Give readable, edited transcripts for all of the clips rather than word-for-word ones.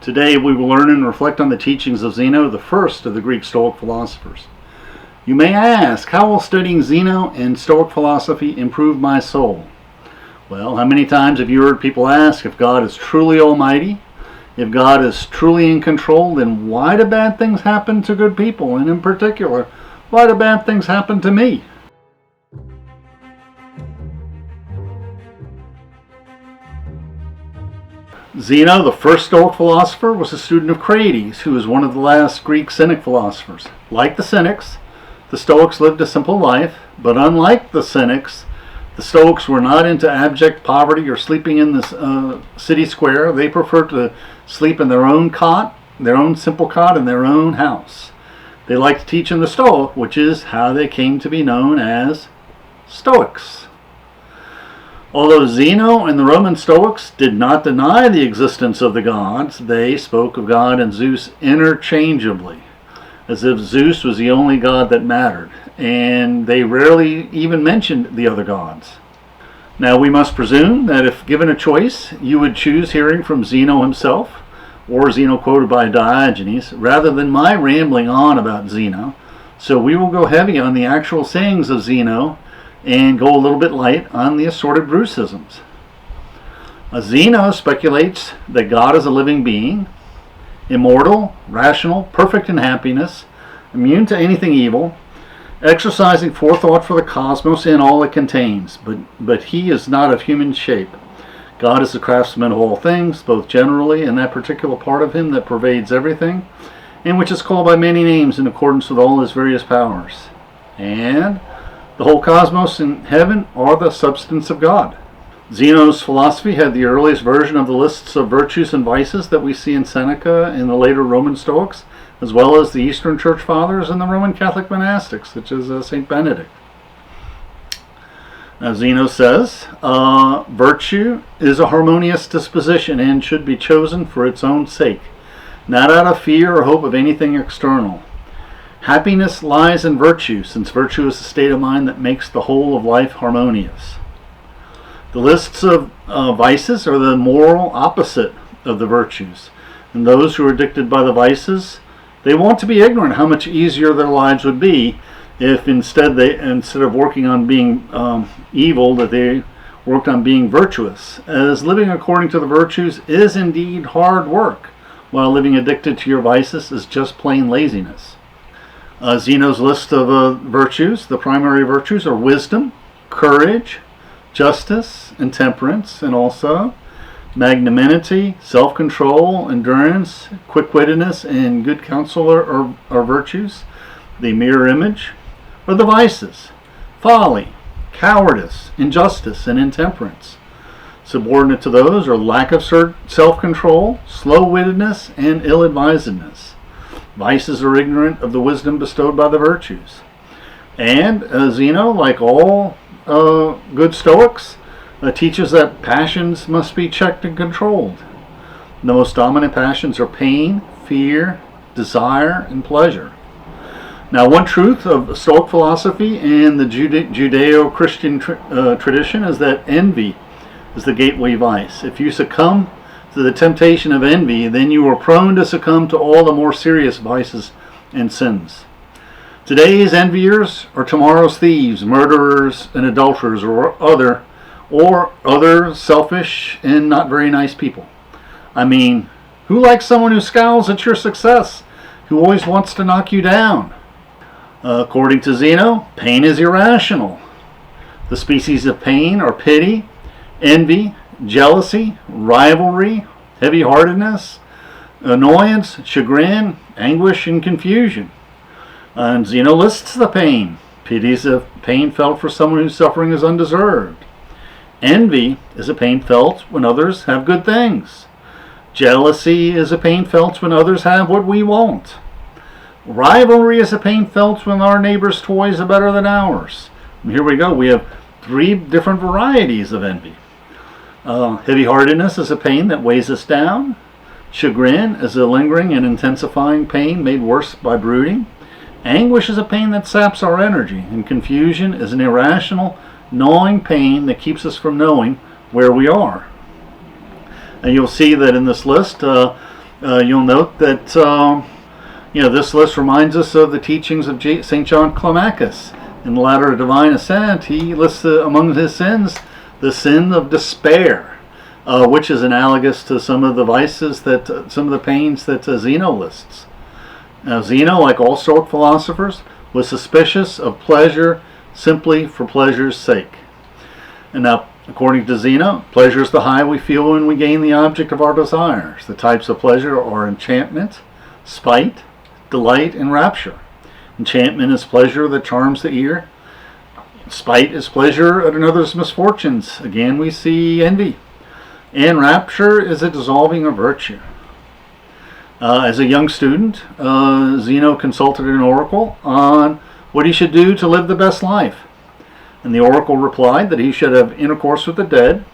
Today we will learn and reflect on the teachings of Zeno, the first of the Greek Stoic philosophers. You may ask, how will studying Zeno and Stoic philosophy improve my soul? Well, how many times have you heard people ask, if God is truly almighty, if God is truly in control, then why do bad things happen to good people? And in particular, why do bad things happen to me? Zeno, the first Stoic philosopher, was a student of Socrates, who was one of the last Greek Cynic philosophers. Like the Cynics, the Stoics lived a simple life, but unlike the Cynics, the Stoics were not into abject poverty or sleeping in the city square. They preferred to sleep in their own cot, their own simple cot, in their own house. They liked to teach in the Stoa, which is how they came to be known as Stoics. Although Zeno and the Roman Stoics did not deny the existence of the gods, they spoke of God and Zeus interchangeably, as if Zeus was the only god that mattered, and they rarely even mentioned the other gods. Now we must presume that if given a choice, you would choose hearing from Zeno himself, or Zeno quoted by Diogenes, rather than my rambling on about Zeno. So we will go heavy on the actual sayings of Zeno, and go a little bit light on the assorted Bruceisms. Zeno speculates that God is a living being, immortal, rational, perfect in happiness, immune to anything evil, exercising forethought for the cosmos and all it contains, but he is not of human shape. God is the craftsman of all things, both generally and that particular part of him that pervades everything, and which is called by many names in accordance with all his various powers. And the whole cosmos and heaven are the substance of God. Zeno's philosophy had the earliest version of the lists of virtues and vices that we see in Seneca and the later Roman Stoics, as well as the Eastern Church Fathers and the Roman Catholic monastics, such as St. Benedict. Now Zeno says, virtue is a harmonious disposition and should be chosen for its own sake, not out of fear or hope of anything external. Happiness lies in virtue, since virtue is a state of mind that makes the whole of life harmonious. The lists of vices are the moral opposite of the virtues, and those who are addicted by the vices, they want to be ignorant how much easier their lives would be if instead of working on being evil, that they worked on being virtuous, as living according to the virtues is indeed hard work, while living addicted to your vices is just plain laziness. Zeno's list of virtues, the primary virtues, are wisdom, courage, justice, and temperance, and also magnanimity, self-control, endurance, quick-wittedness, and good counsel are virtues. The mirror image are the vices: folly, cowardice, injustice, and intemperance. Subordinate to those are lack of self-control, slow-wittedness, and ill-advisedness. Vices are ignorant of the wisdom bestowed by the virtues. And Zeno, like all good Stoics, teaches that passions must be checked and controlled. The most dominant passions are pain, fear, desire, and pleasure. Now, one truth of Stoic philosophy and the Judeo-Christian tradition is that envy is the gateway vice. If you succumb to the temptation of envy, then you are prone to succumb to all the more serious vices and sins. Today's enviers are tomorrow's thieves, murderers, and adulterers, or other selfish and not very nice people. I mean, who likes someone who scowls at your success, who always wants to knock you down? According to Zeno, pain is irrational. The species of pain are pity, envy, jealousy, rivalry, heavy-heartedness, annoyance, chagrin, anguish, and confusion. And Zeno lists the pain. Pity is a pain felt for someone whose suffering is undeserved. Envy is a pain felt when others have good things. Jealousy is a pain felt when others have what we want. Rivalry is a pain felt when our neighbor's toys are better than ours. And here we go. We have 3 different varieties of envy. Heavy-heartedness is a pain that weighs us down. Chagrin is a lingering and intensifying pain made worse by brooding. Anguish is a pain that saps our energy. And confusion is an irrational, gnawing pain that keeps us from knowing where we are. And you'll see that in this list, You'll note that this list reminds us of the teachings of St. John Climacus. In the Ladder of Divine Ascent, he lists among his sins the sin of despair, which is analogous to some of the vices some of the pains that Zeno lists. Now, Zeno, like all Stoic philosophers, was suspicious of pleasure simply for pleasure's sake. And now, according to Zeno, pleasure is the high we feel when we gain the object of our desires. The types of pleasure are enchantment, spite, delight, and rapture. Enchantment is pleasure that charms the ear. Spite is pleasure at another's misfortunes. Again, we see envy. And rapture is a dissolving of virtue. As a young student, Zeno consulted an oracle on what he should do to live the best life. And the oracle replied that he should have intercourse with the dead.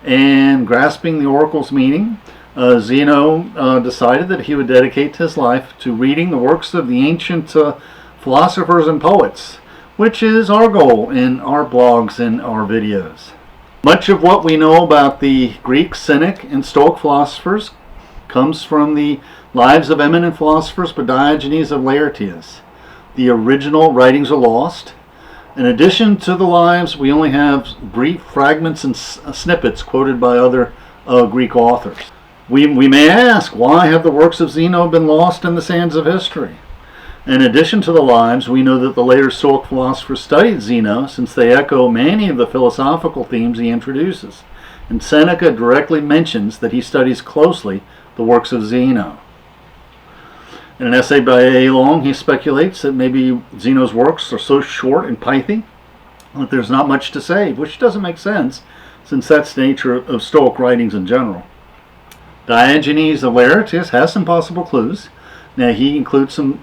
And grasping the oracle's meaning, Zeno decided that he would dedicate his life to reading the works of the ancient philosophers and poets, which is our goal in our blogs and our videos. Much of what we know about the Greek, Cynic, and Stoic philosophers comes from the lives of eminent philosophers by Diogenes of Laertius. The original writings are lost. In addition to the lives, we only have brief fragments and snippets quoted by other Greek authors. We may ask, why have the works of Zeno been lost in the sands of history? In addition to the lives, we know that the later Stoic philosophers studied Zeno, since they echo many of the philosophical themes he introduces. And Seneca directly mentions that he studies closely the works of Zeno. In an essay by A. Long, he speculates that maybe Zeno's works are so short and pithy that there's not much to say, which doesn't make sense, since that's the nature of Stoic writings in general. Diogenes of Laertius has some possible clues. Now, he includes some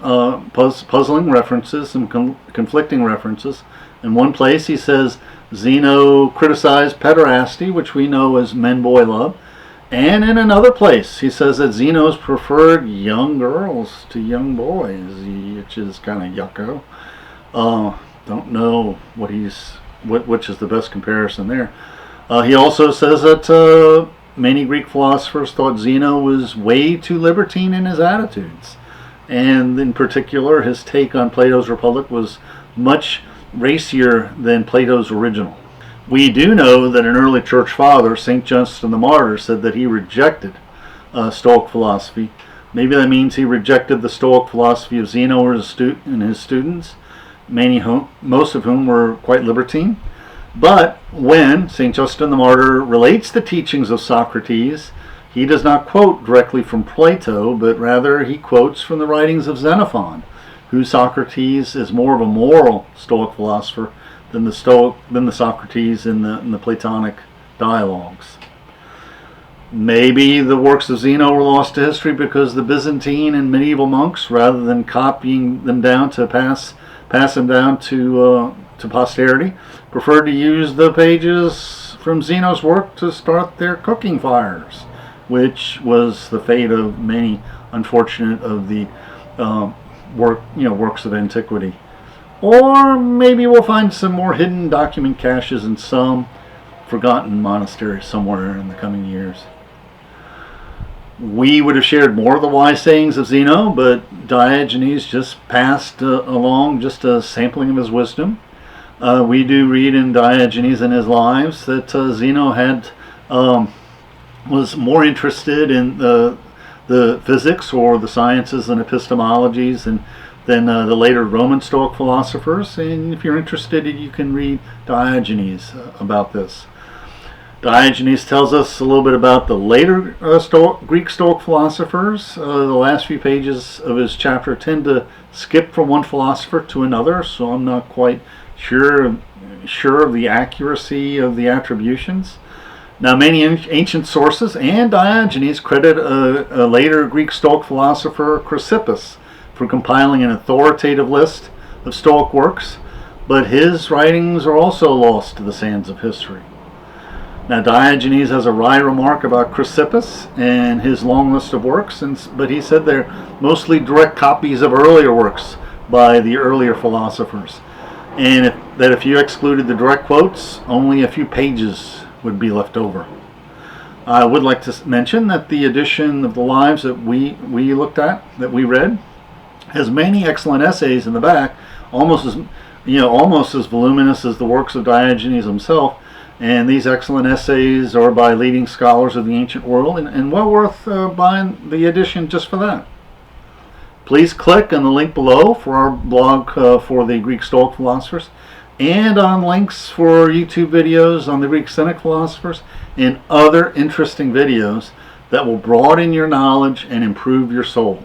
puzzling references, some conflicting references. In one place, he says Zeno criticized pederasty, which we know as men-boy love. And in another place, he says that Zeno's preferred young girls to young boys, which is kind of yucko. Don't know which is the best comparison there. He also says that many Greek philosophers thought Zeno was way too libertine in his attitudes. And in particular, his take on Plato's Republic was much racier than Plato's original. We do know that an early church father, St. Justin the Martyr, said that he rejected Stoic philosophy. Maybe that means he rejected the Stoic philosophy of Zeno and his students, most of whom were quite libertine. But when St. Justin the Martyr relates the teachings of Socrates, he does not quote directly from Plato, but rather he quotes from the writings of Xenophon, who Socrates is more of a moral Stoic philosopher than the Socrates in the Platonic dialogues. Maybe the works of Zeno were lost to history because the Byzantine and medieval monks, rather than copying them down to pass them down to posterity, preferred to use the pages from Zeno's work to start their cooking fires, which was the fate of many unfortunate of the works of antiquity. Or maybe we'll find some more hidden document caches in some forgotten monastery somewhere in the coming years. We would have shared more of the wise sayings of Zeno, but Diogenes just passed along just a sampling of his wisdom. We do read in Diogenes and his lives that Zeno was more interested in the physics or the sciences and epistemologies than the later Roman Stoic philosophers. And if you're interested, you can read Diogenes about this. Diogenes tells us a little bit about the later Greek Stoic philosophers. The last few pages of his chapter tend to skip from one philosopher to another, so I'm not quite sure of the accuracy of the attributions. Now, many ancient sources and Diogenes credit a later Greek Stoic philosopher, Chrysippus, for compiling an authoritative list of Stoic works, but his writings are also lost to the sands of history. Now, Diogenes has a wry remark about Chrysippus and his long list of works, but he said they're mostly direct copies of earlier works by the earlier philosophers, and if you excluded the direct quotes, only a few pages would be left over. I would like to mention that the edition of the Lives that we looked at, that we read, has many excellent essays in the back, almost as voluminous as the works of Diogenes himself. And these excellent essays are by leading scholars of the ancient world, and well worth buying the edition just for that. Please click on the link below for our blog for the Greek Stoic Philosophers, and on links for YouTube videos on the Greek Cynic philosophers and other interesting videos that will broaden your knowledge and improve your soul.